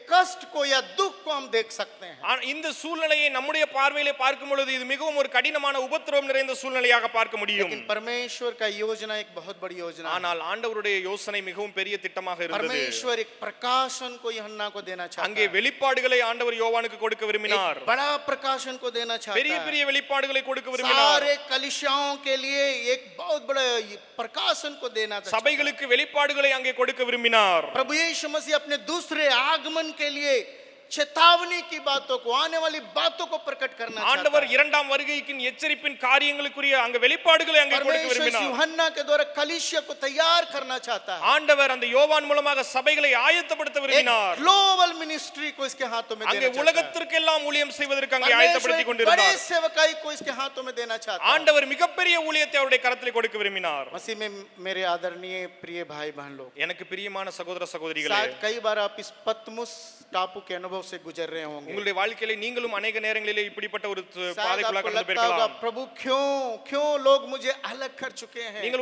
कष्ट को या दुख को हम देख सकते हैं। இந்த சூழ்நிலையை நம்முடைய பார்வையிலே பார்க்கும் பொழுது இது மிகவும் ஒரு கடினமான உபத்திரவம் நிறைந்த சூழ்நிலையாக பார்க்க முடியும். लेकिन परमेश्वर का योजना एक बहुत बड़ी योजना है। ஆனால் ஆண்டவருடைய யோசனை மிகவும் பெரிய திட்டமாக இருந்தது. परमेश्वर एक प्रकाशन को यूहन्ना को देना चाहता அங்கே है, வெளிப்பாடுகளை ஆண்டவர் யோவானுக்கு கொடுக்க விரும்பினார். एक बड़ा प्रकाशन को देना பெரிய चाहता பெரிய है, வெளிப்பாடுகளை கொடுக்க விரும்பினார். सारे कलीसियाओं के लिए एक बहुत बड़ा प्रकाशन को देना चाहता है। சபைகளுக்கு வெளிப்பாடுகளை அங்கே கொடுக்க விரும்பினார். प्रभु यीशु मसीह अपने दूसरे आगमन के लिए चेतावनी की बातों को, आने वाली बातों को प्रकट करना चाहता ஆண்டவர் है। இரண்டாம் வருகைக்கு எச்சரிப்பின் காரியங்களுக்குரிய அங்க வெளிப்பாடுகளை அங்கே கொடுக்க परमेश्वर விரும்பினார். यूहन्ना के द्वारा कलीसिया को तैयार करना चाहता है। ஆண்டவர் அந்த யோவான் மூலமாக சபைகளை ஆயத்தப்படுத்த एक விரும்பினார். ग्लोबल मिनिस्ट्री को इसके हाथों में அங்கே देना चाहता है। உலகத்திற்கெல்லாம் ஊழியம் செய்வதற்கு அங்கே परमेश्वर ஆயத்தப்படுத்தி एक बड़े கொண்டிருந்தார். सेवकाई को इसके हाथों में देना चाहता है। ஆண்டவர் மிகப்பெரிய ஊழியத்தை அவருடைய கரத்தில் கொடுக்க விரும்பினார். मसीह में मेरे आदरणीय प्रिय भाई बहन लोग, எனக்கு பிரியமான சகோதர சகோதரிகளே, शायद कई बार आप इस पतमुस टापू के अनुभव से गुजर रहे होंगे। உங்களுடைய வாழ்க்கையில நீங்களும் अनेक நேரங்களிலே இப்படிப்பட்ட ஒரு शायद பாதைக்குள்ள आपको கடந்து लगता होगा, போயிருக்கலாம். प्रभु क्यों लोग मुझे अलग कर चुके हैं, நீங்கள்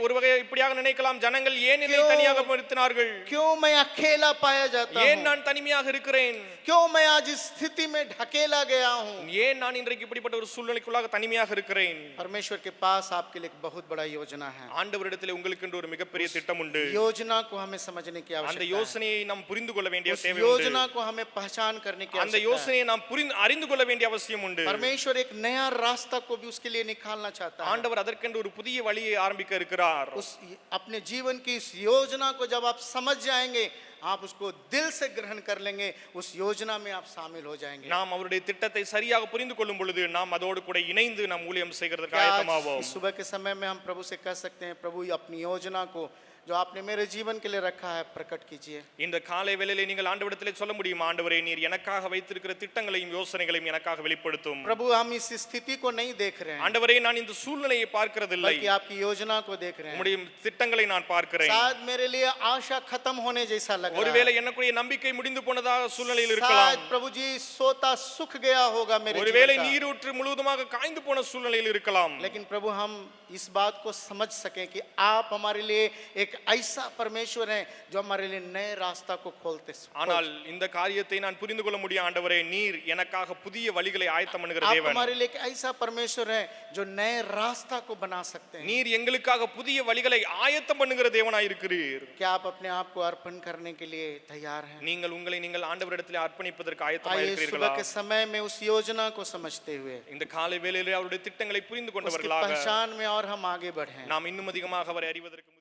ஒரு வகை இப்படியாக நினைக்கலாம், ஜனங்கள் ஏன் என்னை தனியாக நிறுத்தினார்கள், क्यों मैं अकेला पाया जाता ஏன் हूँ, நான் தனிமையாக இருக்கிறேன், क्यों मैं आज इस स्थिति में ढकेला गया हूँ। ஏன் நான் இன்றைக்கு இப்படிப்பட்ட ஒரு சூழ்நிலைக்குள்ளாக தனிமையாக இருக்கிறேன். परमेश्वर के पास आपके लिए एक बहुत बड़ा योजना है। ஆண்டவரிடத்திலே உங்களுக்கு என்று ஒரு மிகப்பெரிய திட்டம் உண்டு. योजना को हमें समझने की அந்த आवश्यकता है। யோசனையை நாம் புரிந்து கொள்ள வேண்டிய उस தேவை योजना உண்டு. को हमें हमें पहचान करने की அந்த आवश्यकता है। யோசனையை நாம் அறிந்து கொள்ள வேண்டிய அவசியம் உண்டு. परमेश्वर एक नया रास्ता को भी उसके लिए निकालना चाहता है। ஆண்டவர் அதற்கென்று ஒரு புதிய வழியை ஆரம்பிக்க இருக்கிறார். उस अपने जीवन की इस योजना को जब आप समझ जाएंगे, आप उसको दिल से ग्रहण कर लेंगे, उस योजना में आप शामिल हो जाएंगे। நாம் அவருடைய திட்டத்தை சரியாக புரிந்து கொள்ளும் பொழுது நாம் அதோடு கூட இணைந்து நாம் ஊழியம் செய்கிறதற்கு क्या आज ஆயத்தமாவோம். इस सुबह के समय में हम प्रभु से कह सकते हैं, प्रभु अपनी योजना को जो आपने मेरे जीवन के लिए रखा है प्रकट कीजिए। இந்த காலை வேளையிலே நீங்கள் ஆண்டவரிடத்திலே சொல்ல முடியும், ஆண்டவரே நீர் எனக்காக வைத்திருக்கிற திட்டங்களையும் யோசனைகளையும் எனக்காக வெளிப்படுத்தும். प्रभु हम इस स्थिति को नहीं देख रहे हैं, ஆண்டவரே நான் இந்த சூழ்நிலையை பார்க்கிறதில்லை, बल्कि आपकी योजना को देख रहे हैं। உம்முடைய திட்டங்களை நான் பார்க்கிறேன். शायद मेरे लिए आशा खत्म होने जैसा लग रहा ஒருவேளை है, எனக்குரிய நம்பிக்கை முடிந்து போனதாக சூழ்நிலையில் இருக்கலாம். शायद प्रभु जी सोता सुख गया होगा मेरे ஒருவேளை जीवन का। நீரூற்று முழுவதுமாக காய்ந்து போன சூழ்நிலையில் இருக்கலாம். लेकिन प्रभु हम इस बात को समझ सकें कि आप हमारे लिए एक ऐसा परमेश्वर हैं जो हमारे लिए नए रास्ता को खोलते ஆனால் இந்த காரியத்தை நான் புரிந்து கொள்ள முடியும், ஆண்டவரே நீர் எனக்காக புதிய வழிகளை ஆயத்தம் பண்ணுகிற आप தேவன். हमारे लिए एक ऐसा परमेश्वर हैं जो नए रास्ता को बना सकते हैं। நீர் எங்களுக்காக புதிய வழிகளை ஆயத்தம் பண்ணுகிற தேவனாய் இருக்கிறீர். क्या आप अपने आप को अर्पण करने के लिए तैयार हैं? நீங்கள் உங்களை நீங்கள் ஆண்டவரிடத்தில் அர்ப்பணிப்பதற்கு ஆயத்தமாக आइए இருக்கிறீர்களா? सुबह के समय में उस योजना को समझते हुए இந்த காலை வேளையிலே அவருடைய திட்டங்களை புரிந்து उसकी கொண்டவர்களாக पहचान में और हम आगे बढ़ें। நாம் இன்னும் அதிகமாக அவரை அறிவதற்கு